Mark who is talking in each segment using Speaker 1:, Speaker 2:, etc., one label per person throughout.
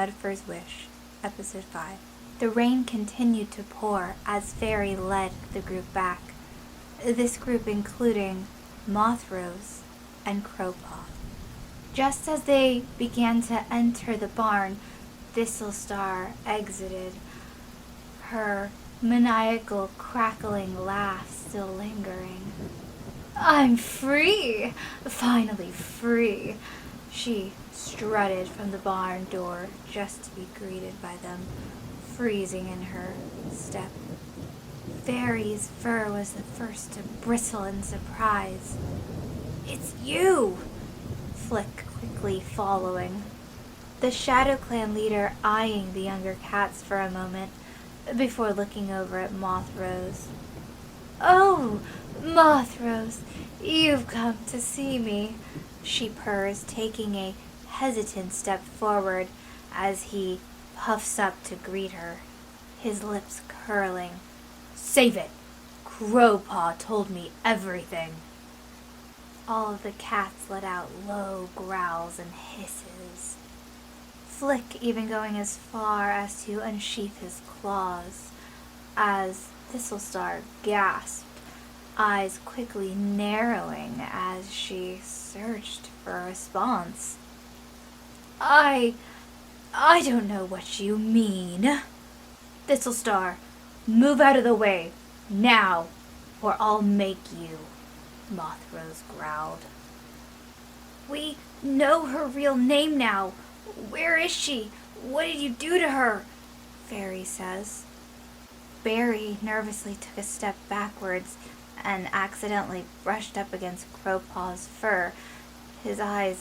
Speaker 1: Mudfur's Wish, Episode 5. The rain continued to pour as Fairy led the group back. This group including Mothfur and Crowpaw. Just as they began to enter the barn, Thistlestar exited, her maniacal crackling laugh still lingering. "I'm free! Finally free!" She strutted from the barn door just to be greeted by them, freezing in her step. Fairy's fur was the first to bristle in surprise. "It's you!" Flick quickly following. The Shadow Clan leader eyeing the younger cats for a moment before looking over at Mothfur. "Oh, Mothfur, you've come to see me," she purrs, taking a hesitant step forward as he puffs up to greet her, his lips curling. "Save it! Crowpaw told me everything." All of the cats let out low growls and hisses. Flick even going as far as to unsheath his claws, as Thistlestar gasped, eyes quickly narrowing as she searched for a response. I don't know what you mean." "Thistlestar, move out of the way, now, or I'll make you," Mothfur growled. "We know her real name now. Where is she? What did you do to her?" Fairy says. Barry nervously took a step backwards and accidentally brushed up against Crowpaw's fur, his eyes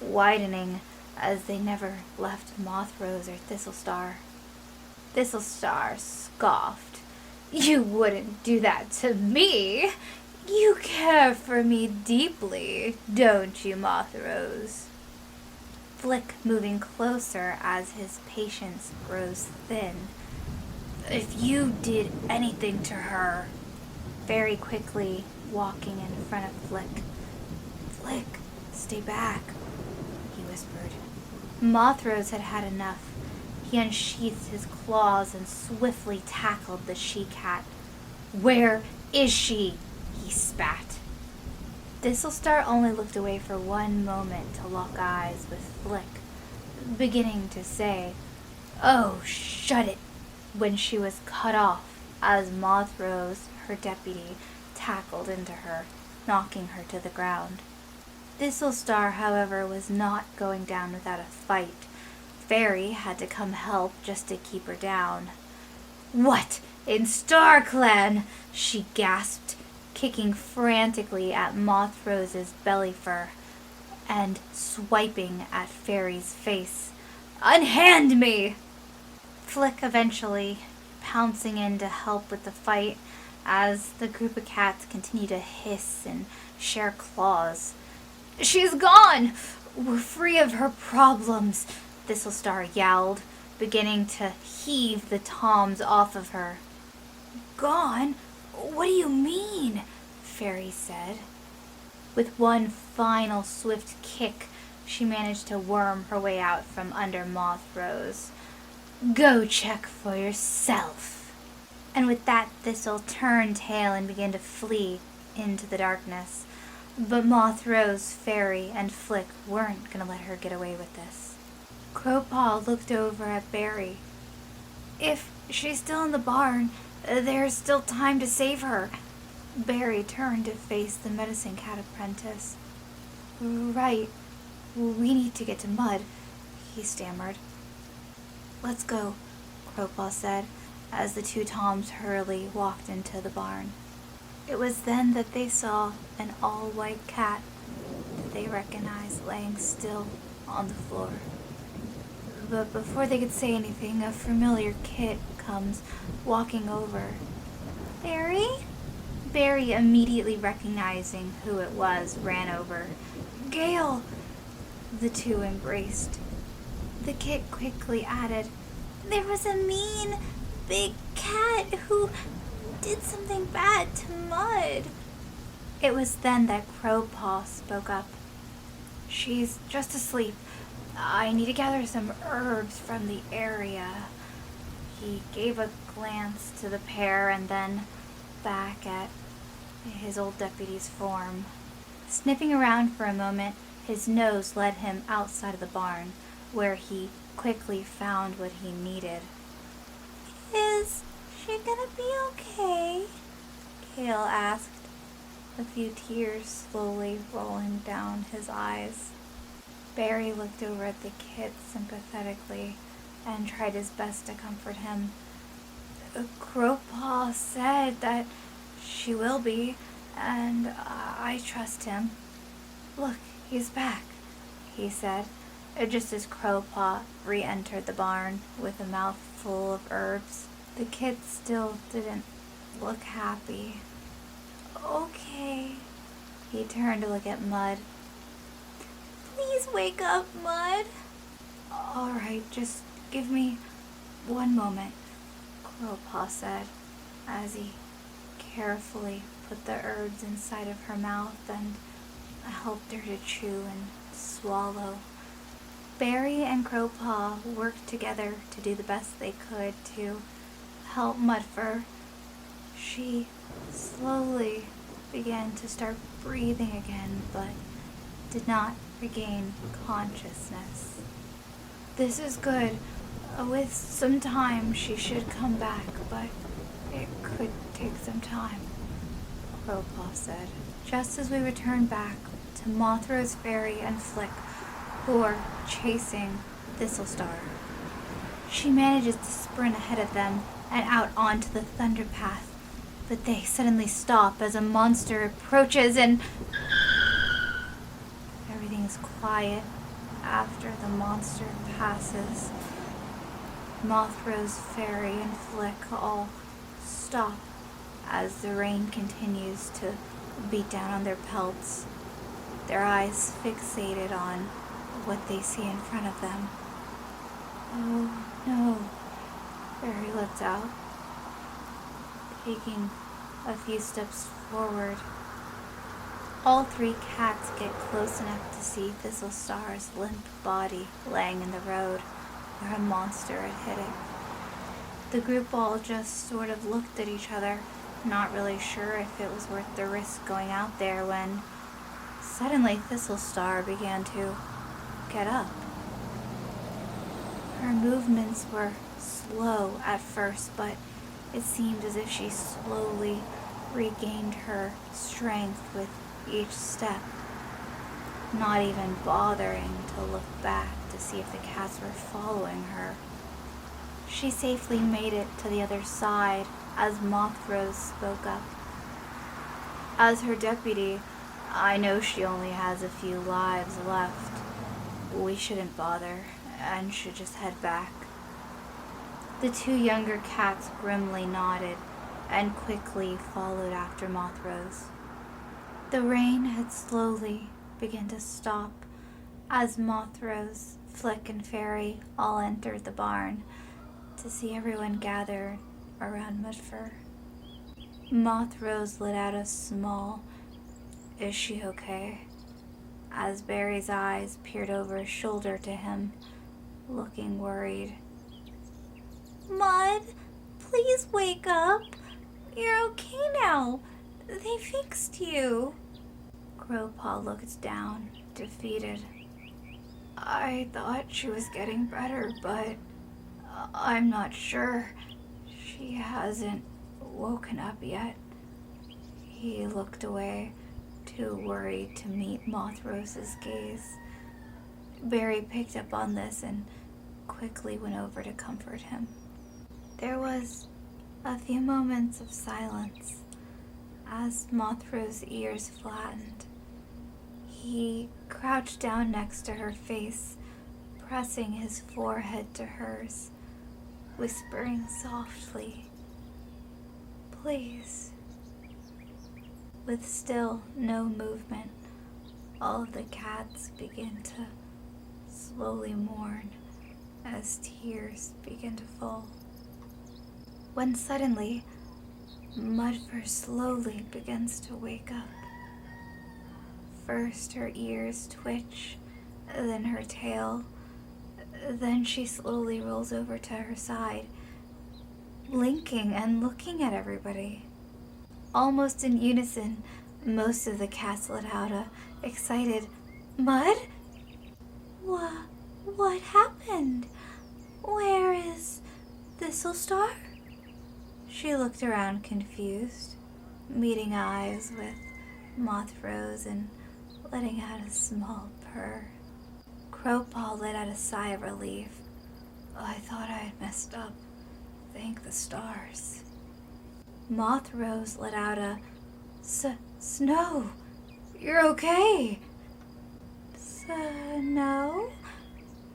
Speaker 1: widening as they never left Mothfur or Thistlestar. Thistlestar scoffed. "You wouldn't do that to me. You care for me deeply, don't you, Mothfur?" Flick moving closer as his patience grows thin. "If you did anything to her," very quickly walking in front of Flick. "Flick, stay back," he whispered. Mothfur had had enough. He unsheathed his claws and swiftly tackled the she-cat. "Where is she?" he spat. Thistlestar only looked away for one moment to lock eyes with Flick, beginning to say, "Oh, shut it," when she was cut off as Mothfur, her deputy, tackled into her, knocking her to the ground. Thistlestar, however, was not going down without a fight. Fairy had to come help just to keep her down. "What in Star Clan?" she gasped, kicking frantically at Mothfur's belly fur and swiping at Fairy's face. "Unhand me!" Flick eventually pouncing in to help with the fight as the group of cats continue to hiss and share claws. "She's gone! We're free of her problems," Thistlestar yowled, beginning to heave the toms off of her. "Gone? What do you mean?" Fairy said. With one final swift kick, she managed to worm her way out from under Mothfur. "Go check for yourself." And with that, Thistle turned tail and began to flee into the darkness. But Mothfur, Fairy, and Flick weren't going to let her get away with this. Crowpaw looked over at Barry. "If she's still in the barn, there's still time to save her." Barry turned to face the medicine cat apprentice. "Right. We need to get to Mud," he stammered. "Let's go," Crowpaw said, as the two toms hurriedly walked into the barn. It was then that they saw an all-white cat that they recognized laying still on the floor. But before they could say anything, a familiar kit comes walking over. "Barry?" Barry, immediately recognizing who it was, ran over. "Gale!" The two embraced. The kit quickly added, "There was a mean, big cat who did something bad to Mud." It was then that Crowpaw spoke up. "She's just asleep. I need to gather some herbs from the area. He gave a glance to the pair and then back at his old deputy's form. Sniffing around for a moment, his nose led him outside of the barn, where he quickly found what he needed. Is she gonna be okay? Kale asked, a few tears slowly rolling down his eyes. Barry looked over at the kid sympathetically and tried his best to comfort him. Crowpaw said that she will be, and I trust him. Look, he's back, he said, just as Crowpaw re-entered the barn with a mouth full of herbs. The kid still didn't look happy. Okay. He turned to look at Mud. Please wake up, Mud. All right, just give me one moment, Crowpaw said, as he carefully put the herbs inside of her mouth and helped her to chew and swallow. Barry and Crowpaw worked together to do the best they could to help Mudfur. She slowly began to start breathing again, but did not regain consciousness. This is good. With some time, she should come back, but it could take some time, Crowpaw said, just as we return back to Mothra's Fairy and Flick, who are chasing Thistlestar. She manages to sprint ahead of them and out onto the thunder path, but they suddenly stop as a monster approaches and everything is quiet after the monster passes. Mothra's Fairy and Flick all stop as the rain continues to beat down on their pelts, their eyes fixated on what they see in front of them. Oh no, Barry lets out, taking a few steps forward. All three cats get close enough to see Thistlestar's limp body laying in the road where a monster had hit it. The group all just sort of looked at each other, not really sure if it was worth the risk going out there, when suddenly Thistlestar began to get up. Her movements were slow at first, but it seemed as if she slowly regained her strength with each step, not even bothering to look back to see if the cats were following her. She safely made it to the other side as Mothra spoke up. As her deputy, I know she only has a few lives left. We shouldn't bother and should just head back. The two younger cats grimly nodded and quickly followed after Mothra's. The rain had slowly begun to stop as Mothra's, Flick, and Fairy all entered the barn to see everyone gathered around Mudfur. Mothra's let out a small, "Is she okay?" as Barry's eyes peered over his shoulder to him, looking worried. Mud, please wake up. You're okay now. They fixed you. Crowpaw looked down, defeated. I thought she was getting better, but I'm not sure. She hasn't woken up yet. He looked away, too worried to meet Mothrose's gaze. Barry picked up on this and quickly went over to comfort him. There was a few moments of silence as Mothrose's ears flattened. He crouched down next to her face, pressing his forehead to hers, whispering softly, "Please." With still no movement, all of the cats began to slowly mourn as tears began to fall. When suddenly, Mudfur slowly begins to wake up. First her ears twitch, then her tail, Then she slowly rolls over to her side, blinking and looking at everybody. Almost in unison, most of the cats let out a excited, "Mud? What happened? Where is Thistlestar?" She looked around confused, meeting eyes with Mudfur and letting out a small purr. Crowpaw let out a sigh of relief. "I thought I had messed up. Thank the stars." Mothra let out a Snow, you're okay? Snow?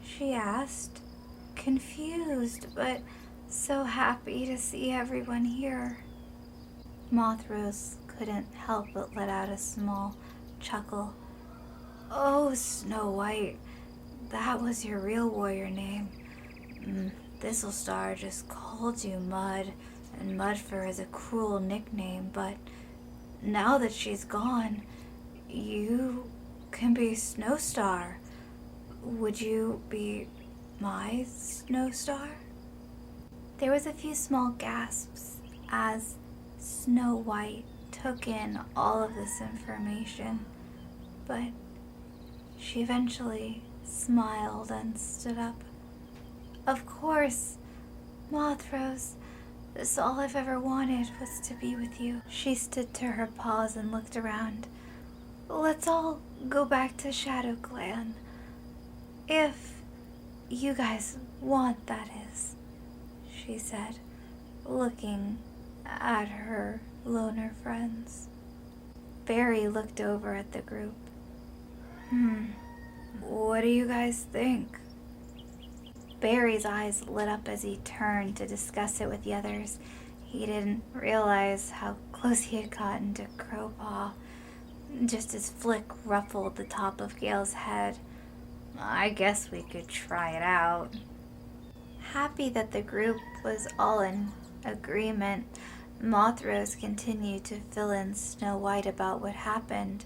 Speaker 1: She asked, confused but so happy to see everyone here. Mothra couldn't help but let out a small chuckle. "Oh, Snow White, that was your real warrior name. Thistlestar just called you Mud, and Mudfur is a cruel nickname, but now that she's gone, you can be Snowstar. Would you be my Snowstar?" There was a few small gasps as Snow White took in all of this information, but she eventually smiled and stood up. "Of course, Mothra, this all I've ever wanted was to be with you." She stood to her paws and looked around. "Let's all go back to Shadow Clan. If you guys want, that is," she said, looking at her loner friends. Barry looked over at the group. What do you guys think?" Barry's eyes lit up as he turned to discuss it with the others. He didn't realize how close he had gotten to Crowpaw, just as Flick ruffled the top of Gale's head. "I guess we could try it out." Happy that the group was all in agreement, Mothra continued to fill in Snow White about what happened,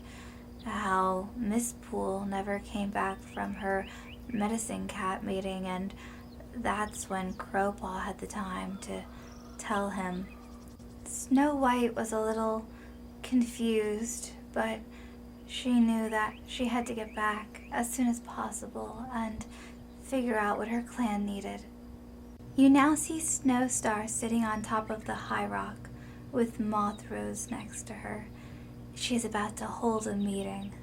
Speaker 1: how Miss Poole never came back from her medicine cat meeting, and that's when Crowpaw had the time to tell him. Snow White was a little confused, but she knew that she had to get back as soon as possible and figure out what her clan needed. You now see Snowstar sitting on top of the high rock with Mothra next to her. She is about to hold a meeting.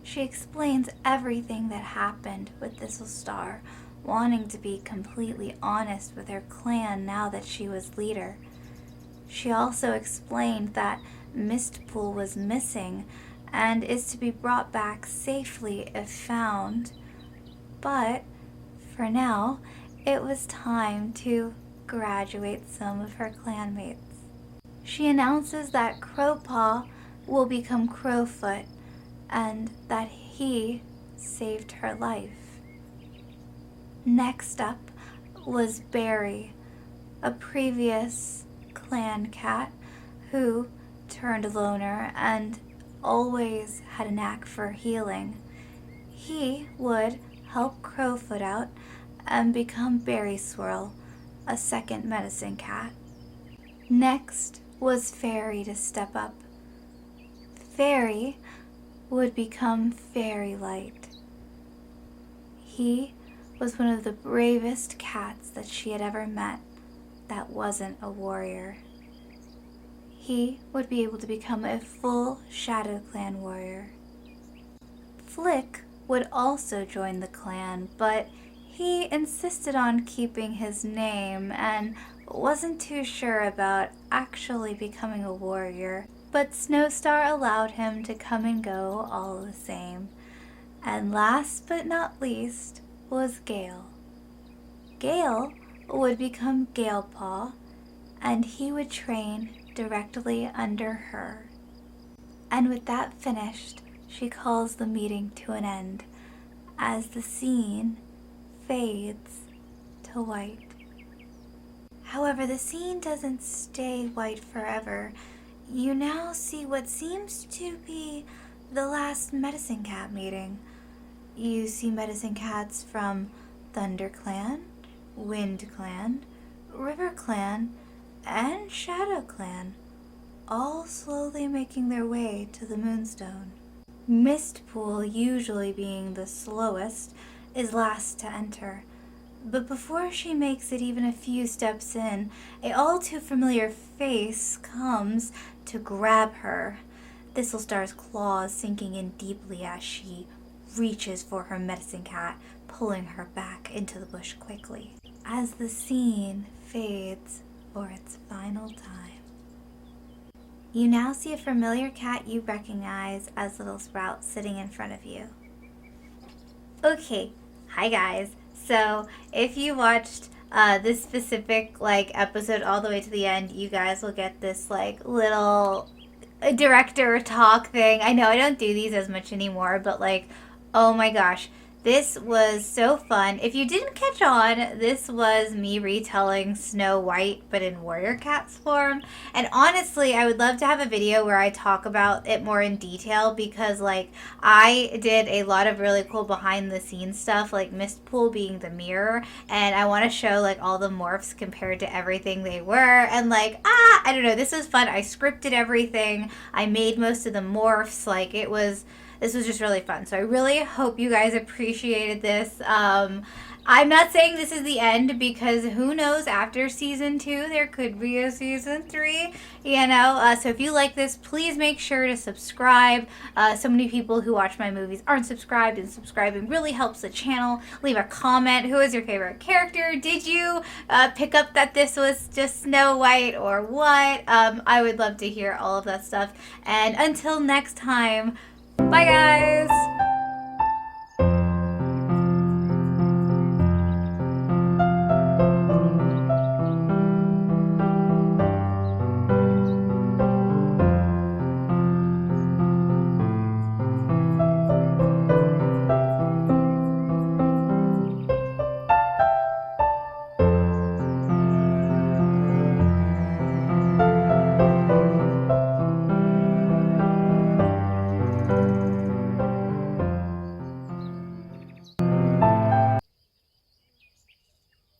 Speaker 1: She explains everything that happened with Thistlestar, wanting to be completely honest with her clan now that she was leader. She also explained that Mistpool was missing and is to be brought back safely if found. But for now, it was time to graduate some of her clanmates. She announces that Crowpaw will become Crowfoot and that he saved her life. Next up was Barry, a previous clan cat who turned loner and always had a knack for healing. He would help Crowfoot out and become Berry Swirl, a second medicine cat. Next was Fairy to step up. Fairy would become Fairy Light. He was one of the bravest cats that she had ever met that wasn't a warrior. He would be able to become a full Shadow Clan warrior. Flick would also join the clan, but he insisted on keeping his name and wasn't too sure about actually becoming a warrior, but Snowstar allowed him to come and go all the same. And last but not least was Gale. Gale would become Galepaw, and he would train directly under her. And with that finished, she calls the meeting to an end as the scene fades to white. However, the scene doesn't stay white forever. You now see what seems to be the last medicine cat meeting. You see medicine cats from Thunder Clan, Wind Clan, River Clan, and Shadow Clan, all slowly making their way to the Moonstone. Mistpool, usually being the slowest, is last to enter. But before she makes it even a few steps in, a all too familiar face comes to grab her. Thistlestar's claws sinking in deeply as she reaches for her medicine cat, pulling her back into the bush quickly. As the scene fades for its final time, you now see a familiar cat you recognize as Littlesprout sitting in front of you. Okay, hi guys. So if you watched this specific episode all the way to the end, you guys will get this little director talk thing. I know I don't do these as much anymore, but oh my gosh, this was so fun. If you didn't catch on, this was me retelling Snow White, but in warrior cat's form. And honestly, I would love to have a video where I talk about it more in detail, because I did a lot of really cool behind the scenes stuff, like Mistpool being the mirror, and I want to show all the morphs compared to everything they were, and I don't know, this was fun. I scripted everything. I made most of the morphs. This was just really fun. So I really hope you guys appreciated this. I'm not saying this is the end, because who knows, after season 2 there could be a season 3, so if you like this, please make sure to subscribe. So many people who watch my movies aren't subscribed, and subscribing really helps the channel. Leave a comment. Who is your favorite character? Did you pick up that this was just Snow White or what? I would love to hear all of that stuff. And until next time, bye guys!